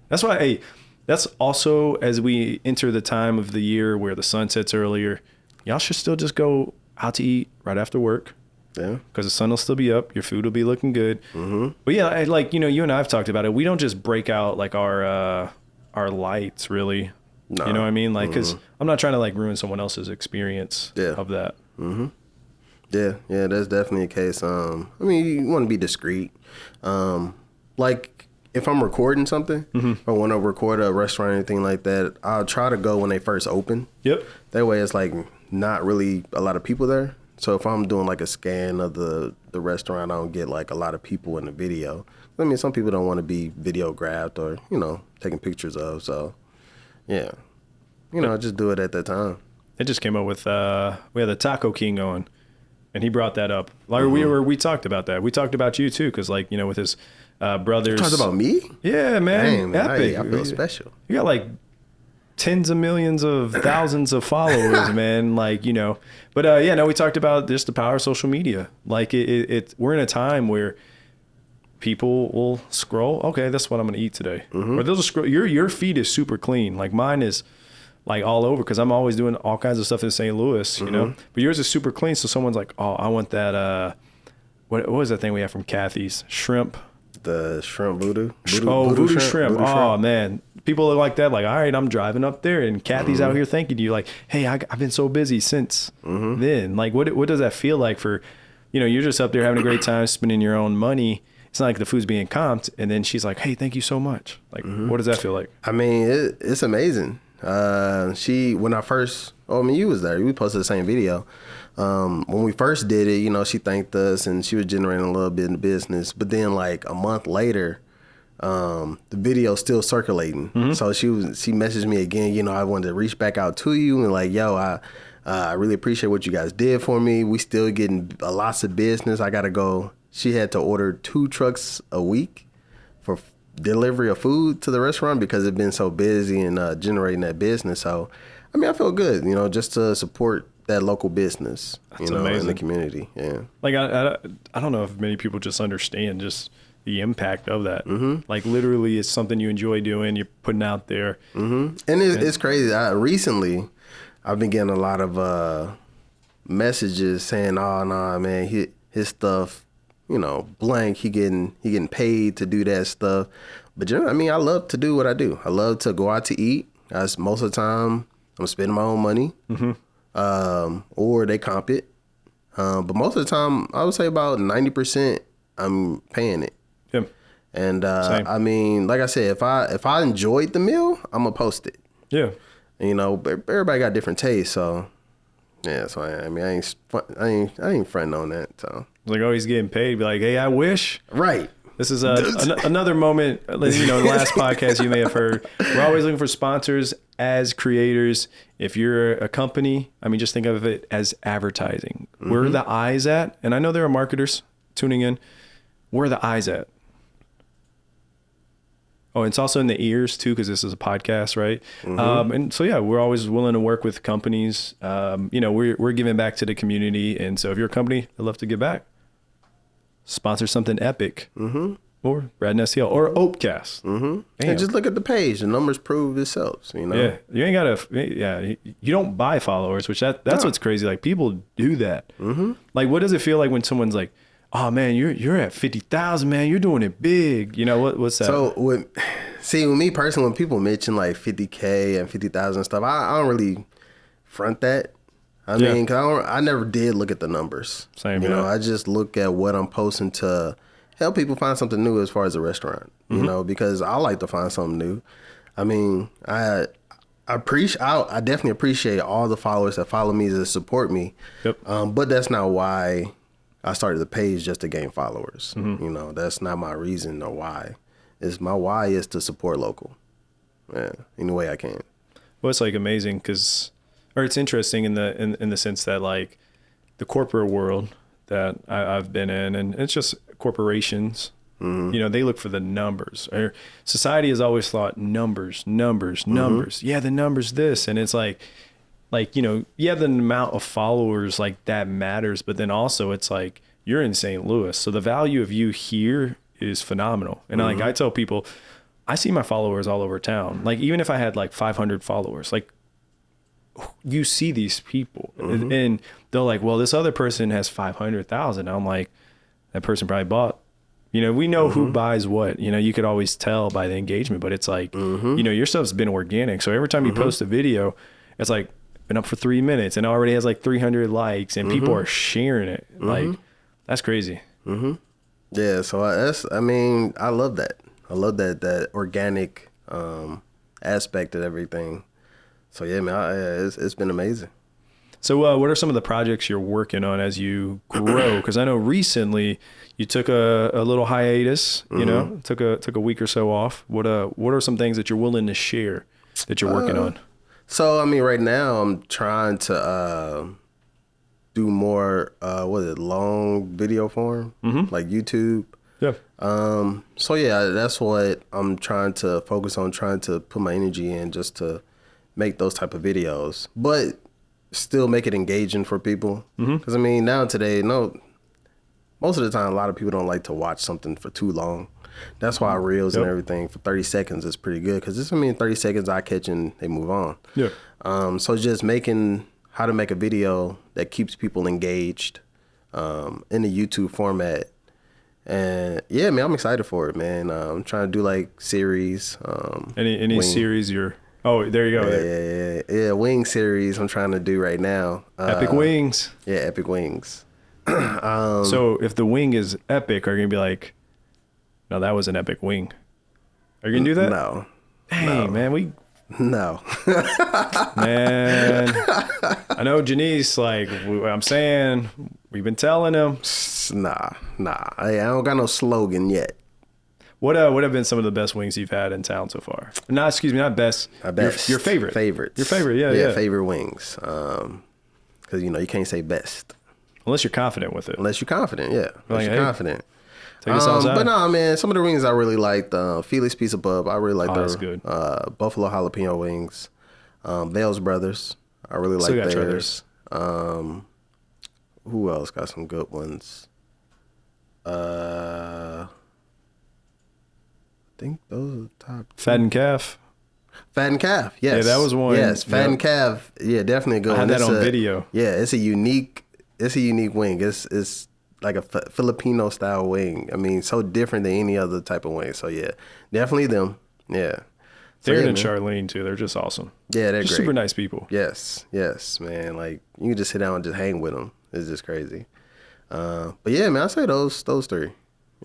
B: That's why, hey, that's also, as we enter the time of the year where the sun sets earlier, y'all should still just go out to eat right after work.
A: Yeah.
B: Because the sun will still be up. Your food will be looking good.
A: Mm-hmm.
B: But yeah, like, you and I have talked about it. We don't just break out like our lights, really.
A: No.
B: You know what I mean? Like, because I'm not trying to like ruin someone else's experience of that.
A: Mm-hmm. Yeah, that's definitely a case. I mean, you want to be discreet. Like, if I'm recording something, if I want to record a restaurant or anything like that, I'll try to go when they first open.
B: Yep.
A: That way it's like not really a lot of people there. So if I'm doing like a scan of the restaurant, I don't get like a lot of people in the video. I mean, some people don't want to be video grabbed or, taking pictures of. So, yeah. Just do it at that time.
B: It just came up with, we had the Taco King on, and he brought that up. Like we talked about that. We talked about you too, because like, with his brothers.
A: You talked about me?
B: Yeah, man.
A: Dang, man.
B: Epic.
A: I feel special.
B: You got like tens of millions of thousands of followers, man. Like, but we talked about just the power of social media. Like we're in a time where people will scroll. Okay, that's what I'm going to eat today. Or they'll just scroll. Your feed is super clean. Like mine is like all over, because I'm always doing all kinds of stuff in St. Louis, but yours is super clean. So someone's like, oh, I want that, what was that thing we have from Kathy's? Shrimp.
A: The shrimp voodoo.
B: Voodoo shrimp.
A: Voodoo
B: Oh,
A: shrimp.
B: man. People are like that. Like, all right, I'm driving up there and Kathy's out here thanking you. Like, hey, I've been so busy since then. Like, what does that feel like for, you're just up there having a great time, spending your own money. It's not like the food's being comped. And then she's like, hey, thank you so much. Like, what does that feel like?
A: I mean, it's amazing. When I first, you was there. We posted the same video. When we first did it, she thanked us and she was generating a little bit in the business. But then like a month later, the video's still circulating. So she messaged me again, I wanted to reach back out to you and like, yo, I really appreciate what you guys did for me. We still getting lots of business. I got to go. She had to order 2 trucks a week for delivery of food to the restaurant because it's been so busy and generating that business. So, I mean, I feel good, just to support that local business,
B: amazing.
A: In the community. Yeah.
B: Like, I don't know if many people just understand just the impact of that. Like, literally, it's something you enjoy doing, you're putting out there.
A: And it's crazy. Recently, I've been getting a lot of messages saying, oh, nah, man, his stuff, blank, he getting paid to do that stuff. But I love to do what I do. I love to go out to eat. Most of the time, I'm spending my own money, or they comp it. But most of the time, I would say about 90%, I'm paying it.
B: Yeah.
A: And
B: Same.
A: I mean, like I said, if I enjoyed the meal, I'm gonna post it.
B: Yeah.
A: But everybody got different tastes, so yeah. So I ain't fronting on that. So
B: Like, oh, he's getting paid. Be like, hey, I wish.
A: right.
B: This is another moment, the last podcast you may have heard. We're always looking for sponsors as creators. If you're a company, just think of it as advertising. Where are the eyes at? And I know there are marketers tuning in. Where are the eyes at? Oh, it's also in the ears too, because this is a podcast, right? And so, yeah, we're always willing to work with companies. We're giving back to the community. And so if you're a company, I'd love to give back. Sponsor something epic, or Braden STL, or Opecast.
A: And just look at the page. The numbers prove itself.
B: Yeah, you ain't gotta. Yeah, you don't buy followers, which that's what's crazy. Like, people do that. Like, what does it feel like when someone's like, "Oh man, you're at 50,000, man. You're doing it big." What's that?
A: So with me personally, when people mention like 50K and 50,000 stuff, I don't really front that. I mean, cause I never did look at the numbers.
B: Same,
A: I just look at what I'm posting to help people find something new as far as a restaurant, because I like to find something new. I mean, I definitely appreciate all the followers that follow me, that support me.
B: Yep.
A: But that's not why I started the page, just to gain followers. That's not my reason or why. My why is to support local. Yeah, any way I can.
B: Well, it's like amazing or it's interesting in the sense that like the corporate world that I've been in, and it's just corporations, they look for the numbers. Or society has always thought numbers. Yeah, the numbers this, and it's like the amount of followers, like, that matters, but then also it's like you're in St. Louis, so the value of you here is phenomenal. And like I tell people, I see my followers all over town. Like, even if I had like 500 followers, like, you see these people and they're like, well, this other person has 500,000. I'm like, that person probably bought, we know who buys what, you could always tell by the engagement, but it's like, your stuff's been organic. So every time you post a video, it's like been up for 3 minutes and already has like 300 likes and people are sharing it. Like, that's crazy.
A: Yeah. So I love that. I love that organic aspect of everything. So yeah, man, it's been amazing.
B: So what are some of the projects you're working on as you grow? Because I know recently you took a little hiatus, took a week or so off. What are some things that you're willing to share that you're working on?
A: So I mean, right now I'm trying to do more long video form, like YouTube.
B: Yeah.
A: So yeah, that's what I'm trying to focus on, trying to put my energy in just to make those type of videos, but still make it engaging for people. Because I mean, now today, most of the time, a lot of people don't like to watch something for too long. That's why reels and everything for 30 seconds is pretty good. Because 30 seconds I catch and they move on. Yeah. So just how to make a video that keeps people engaged in the YouTube format. And yeah, man, I'm excited for it, man. I'm trying to do like series.
B: Any series you're... Oh, there you
A: go. Yeah. Wing series I'm trying to do right now.
B: Epic Wings.
A: Yeah, Epic Wings.
B: So if the wing is epic, are you going to be like, no, that was an epic wing? Are you going to do that?
A: No.
B: Dang, man,
A: No.
B: Man, I know Janice, I'm saying, we've been telling him.
A: Nah. I don't got no slogan yet.
B: What have been some of the best wings you've had in town so far? Not best. Your favorite.
A: Favorites.
B: Your favorite, yeah.
A: Favorite wings. Because, you can't say best.
B: Unless you're confident with it.
A: Unless you're confident, yeah. Unless you're confident.
B: Take us outside.
A: But no, man, some of the wings I really liked. Felix Pizza Pub, I really like
B: that's
A: their
B: good.
A: Buffalo jalapeno wings. Vale's Brothers, I really like theirs. Who else got some good ones? I think those are the top.
B: Fat and Calf.
A: Fat and Calf, yes.
B: Yeah, that was one.
A: Yes, Fat and Calf, yeah, definitely a good one.
B: I had that on video.
A: Yeah, it's a unique wing. It's like a Filipino style wing. I mean, so different than any other type of wing. So yeah, definitely them. Yeah.
B: Darren and Charlene too. They're just awesome.
A: Yeah, they're
B: just
A: great.
B: Super nice people.
A: Yes, man. Like you can just sit down and just hang with them. It's just crazy. But yeah, man, I say those three.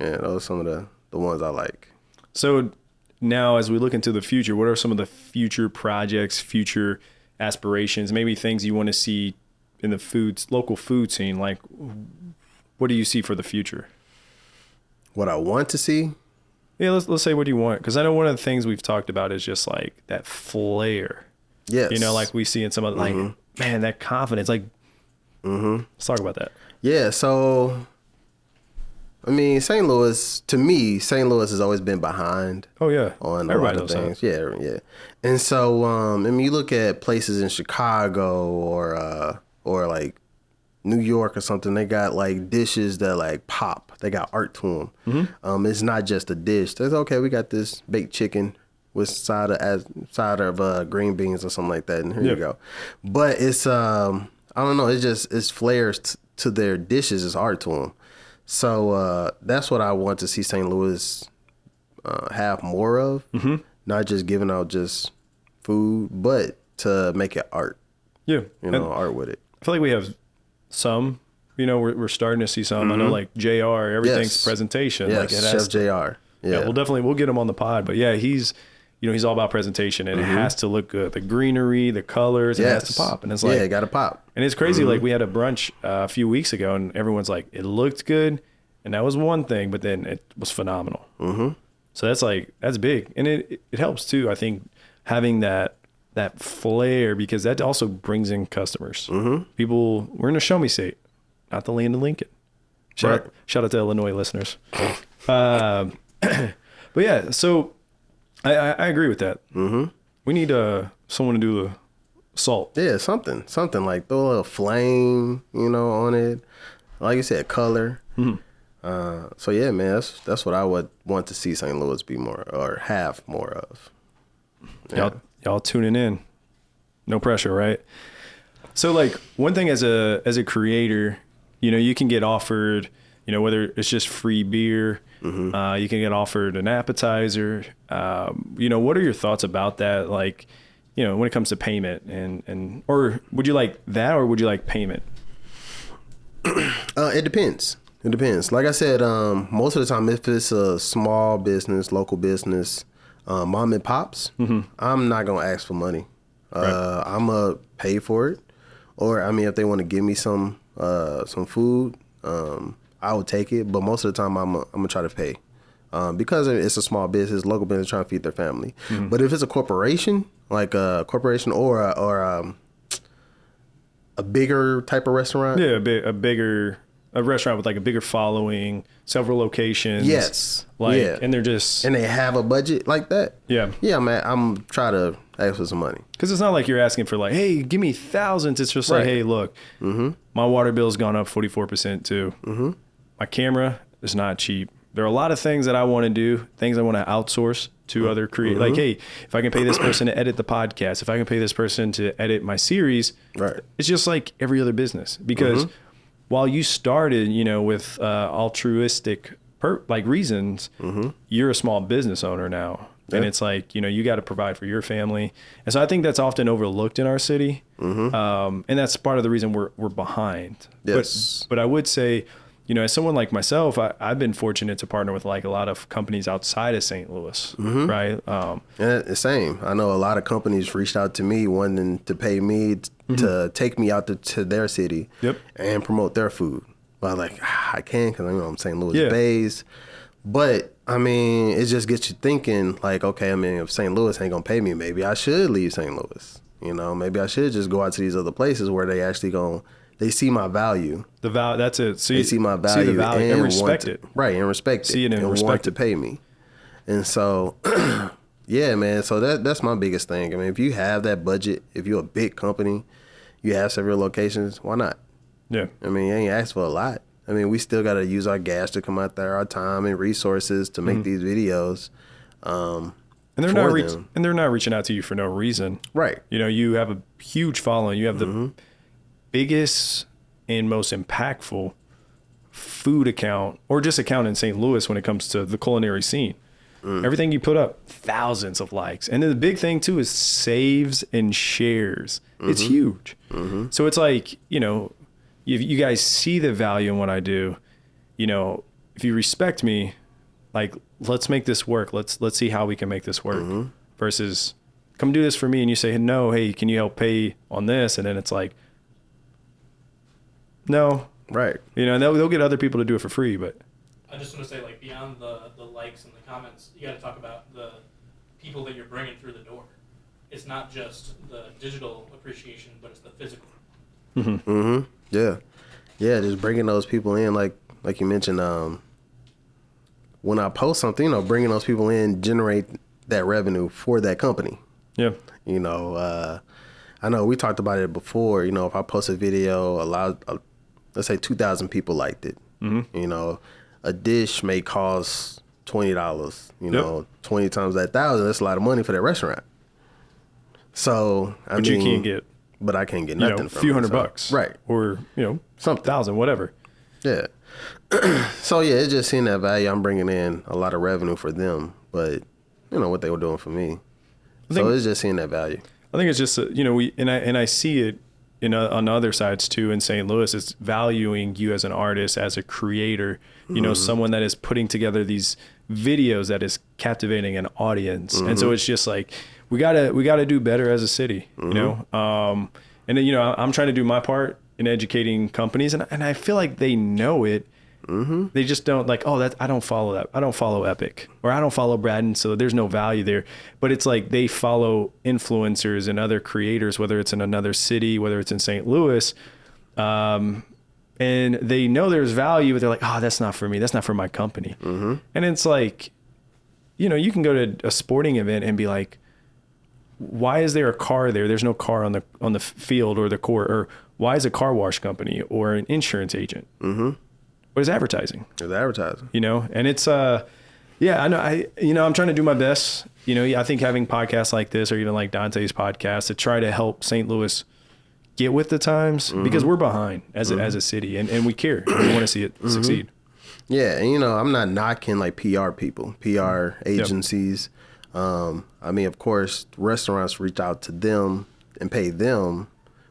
A: Yeah, those are some of the ones I like.
B: So now, as we look into the future, what are some of the future projects, future aspirations, maybe things you want to see in the local food scene? Like, what do you see for the future?
A: What I want to see?
B: Yeah, let's say, what do you want? Because I know one of the things we've talked about is just like that flair.
A: Yes.
B: Like we see in some of like, man, that confidence. Like, let's talk about that.
A: Yeah. So, I mean, St. Louis has always been behind.
B: Oh yeah.
A: On a lot of things. Yeah. And so, I mean, you look at places in Chicago or like New York or something, they got like dishes that like pop. They got art to them. It's not just a dish. There's okay, we got this baked chicken with side of green beans or something like that, and here you go. But it's I don't know. It's flares to their dishes. It's art to them. So that's what I want to see St. Louis have more of. Not just giving out just food, but to make it art.
B: Yeah,
A: art with it.
B: I feel like we have some. We're starting to see some. I know, like JR, everything's presentation.
A: Yes,
B: like it has
A: Chef JR. Yeah,
B: we'll get him on the pod. But yeah, he's all about presentation, and it has to look good. The greenery, the colors, it has to pop. And it's like,
A: it got to pop.
B: And it's crazy. Like we had a brunch a few weeks ago, and everyone's like, it looked good, and that was one thing, but then it was phenomenal. So that's big, and it helps too. I think having that flair, because that also brings in customers. People, we're in a show me state, not the land of Lincoln. Shout out to Illinois listeners. But yeah, so I agree with that. We need someone to do the salt.
A: Yeah, something like throw a little flame, on it. Like you said, color. So yeah, man, that's what I would want to see St. Louis be more or have more of. Yeah.
B: Y'all tuning in. No pressure, right? So like one thing as a creator, you know, you can get offered, you know, whether it's just free beer, you can get offered an appetizer. You know, what are your thoughts about that? Like, you know, when it comes to payment and or would you like that or would you like payment?
A: It depends. It depends. Like I said, most of the time, if it's a small business, local business, mom and pops, I'm not gonna ask for money.
B: Right.
A: I'm gonna pay for it, or I mean, if they want to give me some food, I would take it. But most of the time, I'm gonna try to pay because it's a small business, local business trying to feed their family. But if it's a corporation, like a corporation or a bigger type of restaurant,
B: Yeah, a restaurant with like a bigger following, several locations.
A: yes,
B: Like,
A: yeah,
B: and they're just,
A: and they have a budget like that.
B: yeah.
A: Yeah, man, I'm trying to ask for some money.
B: Because it's not like you're asking for like, hey, give me thousands. It's just like,
A: Right.
B: hey, look, my water bill's gone up 44% too. My camera is not cheap. There are a lot of things that I want to do, things I want to outsource to other creators. Like, hey, if I can pay this person to edit the podcast, if I can pay this person to edit my series,
A: Right.
B: it's just like every other business. Because while you started, you know, with altruistic reasons, you're a small business owner now. And it's like, you know, you got to provide for your family. And so I think that's often overlooked in our city. And that's part of the reason we're behind.
A: Yes.
B: But I would say, you know, as someone like myself, I've been fortunate to partner with like a lot of companies outside of St. Louis, right?
A: And it's the same. I know a lot of companies reached out to me wanting to pay me to take me out to their city and promote their food. But I'm like, I can because I'm St. Louis based. But I mean, it just gets you thinking like, okay, I mean, if St. Louis ain't gonna pay me, maybe I should leave St. Louis. You know, maybe I should just go out to these other places where they actually they see my value.
B: The value, that's it.
A: They see my value,
B: see the value and respect
A: want
B: it.
A: Right, and respect
B: See
A: it.
B: it and
A: want
B: respect
A: to
B: it.
A: pay me. And so, yeah, man. So that's my biggest thing. I mean, if you have that budget, if you're a big company, you have several locations, why not?
B: Yeah.
A: I mean, you ain't asked for a lot. I mean, we still got to use our gas to come out there, our time and resources to make these videos.
B: And they're
A: for
B: not reaching out to you for no reason.
A: Right.
B: You know, you have a huge following. You have the biggest and most impactful food account or just account in St. Louis when it comes to the culinary scene. Everything you put up, thousands of likes. And then the big thing too is saves and shares. It's huge. So it's like, you know, you guys see the value in what I do. You know, if you respect me, like, let's make this work. Let's see how we can make this work versus come do this for me. And you say, no, hey, can you help pay on this? And then it's like, no.
A: Right.
B: You know, and they'll get other people to do it for free, but
F: I just want to say, like, beyond the likes and the comments, you got to talk about the people that you're bringing through the door. It's not just the digital appreciation, but it's the physical.
A: Yeah. Yeah, just bringing those people in, like you mentioned, when I post something, you know, bringing those people in, generate that revenue for that company.
B: yeah.
A: You know, I know we talked about it before, you know, if I post a video, let's say 2,000 people liked it. You know, a dish may cost $20, you know, 20 times that 1,000, that's a lot of money for that restaurant. So, I
B: But
A: mean,
B: you can't get,
A: but I can't get
B: you
A: nothing
B: know, a
A: from
B: few
A: it,
B: $100
A: so-
B: bucks.
A: Right.
B: Or, you know,
A: Something.
B: 1,000, whatever.
A: Yeah. So yeah, it's just seeing that value. I'm bringing in a lot of revenue for them, but you know what they were doing for me. So it's just seeing that value.
B: I think it's just, you know, I see it on other sides too in St. Louis. It's valuing you as an artist, as a creator, you know, someone that is putting together these videos that is captivating an audience. And so it's just like, we gotta do better as a city, you know? And then, you know, I'm trying to do my part in educating companies and I feel like they know it. They just don't like, oh, I don't follow that. I don't follow Epic or I don't follow Braden. So there's no value there, but it's like they follow influencers and other creators, whether it's in another city, whether it's in St. Louis. And they know there's value, but they're like, oh, that's not for me. That's not for my company. And it's like, you know, you can go to a sporting event and be like, why is there a car there? There's no car on the field or the court, or why is a car wash company or an insurance agent? but it's advertising.
A: It's advertising.
B: You know, and it's yeah, I know. I'm trying to do my best. You know, I think having podcasts like this, or even like Dante's podcast, to try to help St. Louis get with the times, because we're behind as a city, and we care. We want to see it succeed.
A: Yeah, and I'm not knocking like PR people, PR agencies. I mean, of course, restaurants reach out to them and pay them,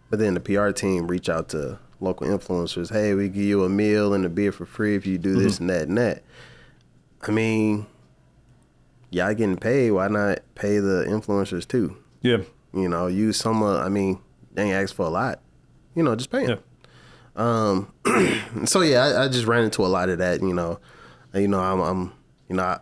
A: but then the PR team reach out to local influencers. Hey, we give you a meal and a beer for free if you do this and that and that. I mean, y'all getting paid. Why not pay the influencers too?
B: Yeah.
A: Use some. I mean, they ain't ask for a lot. Just pay them.
B: Yeah.
A: So yeah, I just ran into a lot of that. I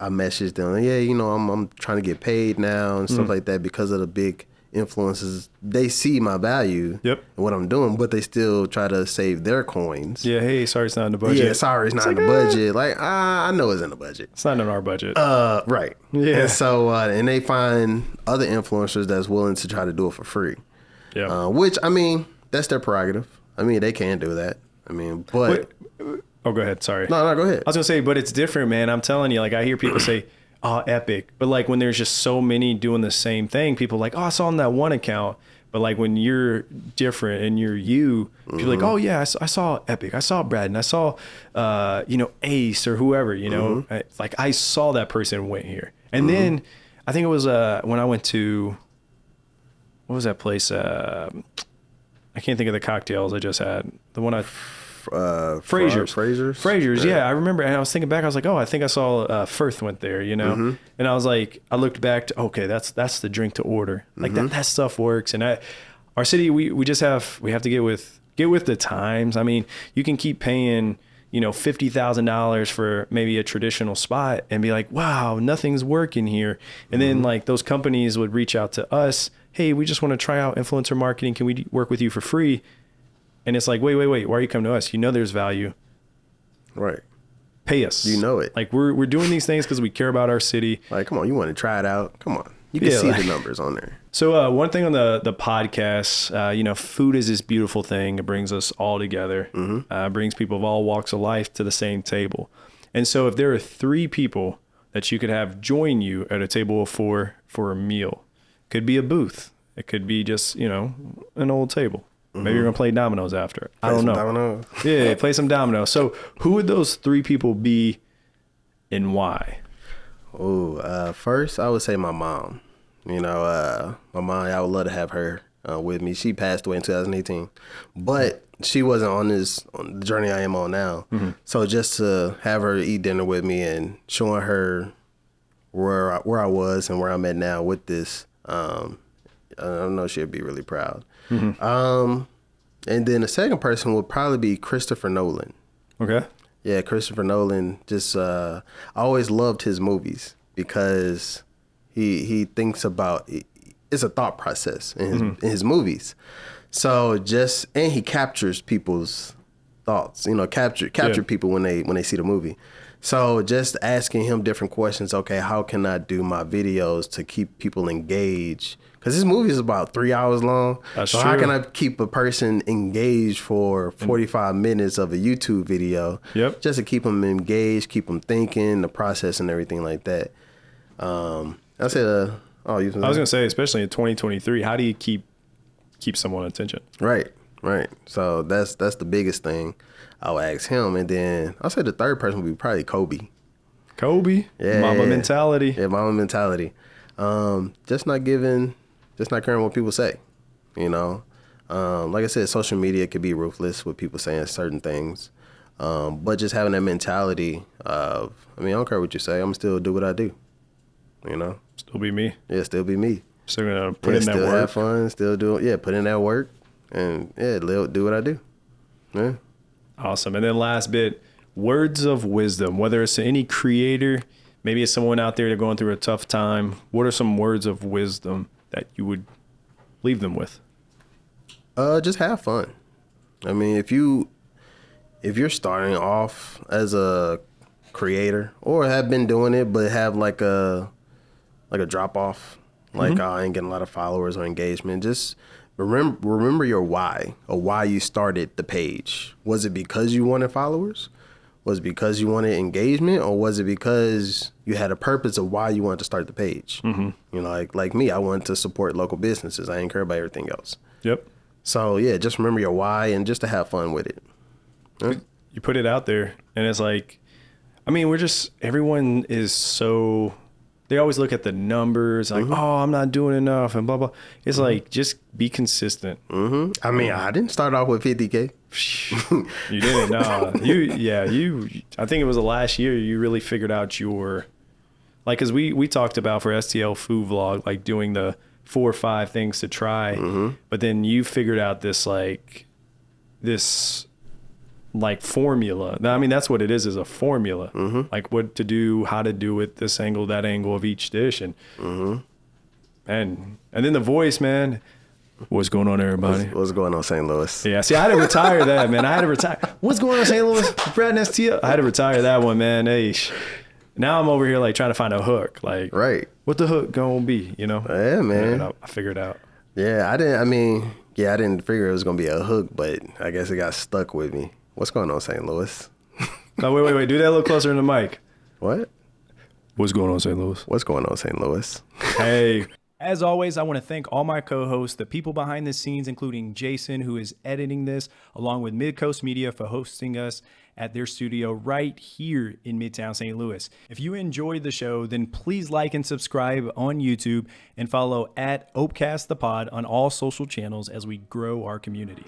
A: messaged them. Yeah, I'm trying to get paid now and stuff like that because of the big influencers. They see my value.
B: Yep.
A: And what I'm doing, but they still try to save their coins.
B: Yeah. Hey, sorry, it's not in the budget.
A: Yeah, sorry, it's not in the budget. Like, I know it's in the budget.
B: It's not in our budget.
A: Right.
B: Yeah.
A: And so, and they find other influencers that's willing to try to do it for free.
B: Yeah.
A: Which, I mean, that's their prerogative. I mean, they can do that. I mean, but.
B: Oh, go ahead. Sorry.
A: No, go ahead.
B: I was gonna say, but it's different, man. I'm telling you, like I hear people say, "Oh, epic," but like when there's just so many doing the same thing, people are like, "Oh, I saw on that one account." But like when you're different and you're you, people are like, "Oh yeah, I saw epic. I saw Braden. I saw, Ace or whoever. Like I saw that person went here." And then I think it was when I went to, what was that place? I can't think of the cocktails I just had. The one I. Fraser's. Yeah, I remember, and I was thinking back. I was like, oh, I think I saw Firth went there, and I was like, I looked back to, okay, that's the drink to order. Like that stuff works, and our city, we have to get with the times. I mean, you can keep paying $50,000 for maybe a traditional spot and be like, wow, nothing's working here, and then like those companies would reach out to us, hey, we just want to try out influencer marketing. Can we work with you for free? And it's like, wait, why are you coming to us? There's value.
A: Right.
B: Pay us.
A: It.
B: Like we're doing these things because we care about our city.
A: Like, come on, you want to try it out? Come on. You can see the numbers on there.
B: So one thing on the podcast, food is this beautiful thing. It brings us all together. Brings people of all walks of life to the same table. And so if there are 3 people that you could have join you at a table of 4 for a meal, could be a booth. It could be just, an old table. Maybe you're going to play dominoes after. I don't know.
A: Dominoes.
B: Yeah, play some dominoes. So who would those 3 people be and why?
A: Oh, first I would say my mom. My mom, I would love to have her with me. She passed away in 2018, but she wasn't on the journey I am on now. So just to have her eat dinner with me and showing her where I was and where I'm at now with this, I know she'd be really proud. And then the second person would probably be Christopher Nolan.
B: Okay.
A: Yeah, Christopher Nolan. Just I always loved his movies because he thinks about it's a thought process in his movies. So and he captures people's thoughts. Capture people when they see the movie. So just asking him different questions. Okay, how can I do my videos to keep people engaged? Because this movie is about 3 hours long.
B: That's
A: so
B: true.
A: How can I keep a person engaged for 45 minutes of a YouTube video?
B: Yep.
A: Just to keep them engaged, keep them thinking, the process and everything like that. I said, I was going
B: to say, especially in 2023, how do you keep someone attention?
A: Right. So that's the biggest thing I'll ask him. And then I'll say the third person would be probably Kobe.
B: Yeah. Mama mentality.
A: Yeah, mama mentality. Just not caring what people say, like I said, social media could be ruthless with people saying certain things. But just having that mentality of, I don't care what you say, I'm gonna still do what I do,
B: Still be me.
A: Yeah, still be me.
B: Still gonna put in that
A: still
B: work.
A: Have fun, still put in that work and do what I do. Yeah.
B: Awesome. And then last bit, words of wisdom, whether it's to any creator, maybe it's someone out there that's going through a tough time. What are some words of wisdom that you would leave them with?
A: Just have fun. If you're starting off as a creator or have been doing it but have like a drop off, like I ain't getting a lot of followers or engagement, just remember your why or why you started the page. Was it because you wanted followers? Was it because you wanted engagement, or was it because you had a purpose of why you wanted to start the page? You know, like me, I wanted to support local businesses. I didn't care about everything else.
B: Yep.
A: So yeah, just remember your why and just to have fun with it. Huh?
B: You put it out there, and it's like, I mean, everyone is so, they always look at the numbers like, oh, I'm not doing enough and blah, blah. It's like, just be consistent.
A: I mean, I didn't start off with 50K.
B: You didn't, no. I think it was the last year you really figured out your, like, because we talked about for STL Food Vlog, like doing the 4 or 5 things to try, but then you figured out this formula. I mean, that's what it is a formula. Like what to do, how to do it, this angle, that angle of each dish. And and then the voice, man. What's going on, everybody?
A: What's going on, St. Louis?
B: Yeah, see, I had to retire that, man. I had to retire. What's going on, St. Louis? Brad and STL. I had to retire that one, man. Hey, now I'm over here like trying to find a hook. Like,
A: right.
B: What the hook gonna be, you know?
A: Yeah, man.
B: And I figured it out.
A: Yeah, I didn't figure it was gonna be a hook, but I guess it got stuck with me. What's going on, St. Louis?
B: No, wait. Do that a little closer in the mic.
A: What?
B: What's going on, St. Louis?
A: What's going on, St. Louis?
B: Hey. As always, I want to thank all my co-hosts, the people behind the scenes, including Jason, who is editing this, along with Midcoast Media for hosting us at their studio right here in Midtown St. Louis. If you enjoyed the show, then please like and subscribe on YouTube and follow at Opecast the Pod on all social channels as we grow our community.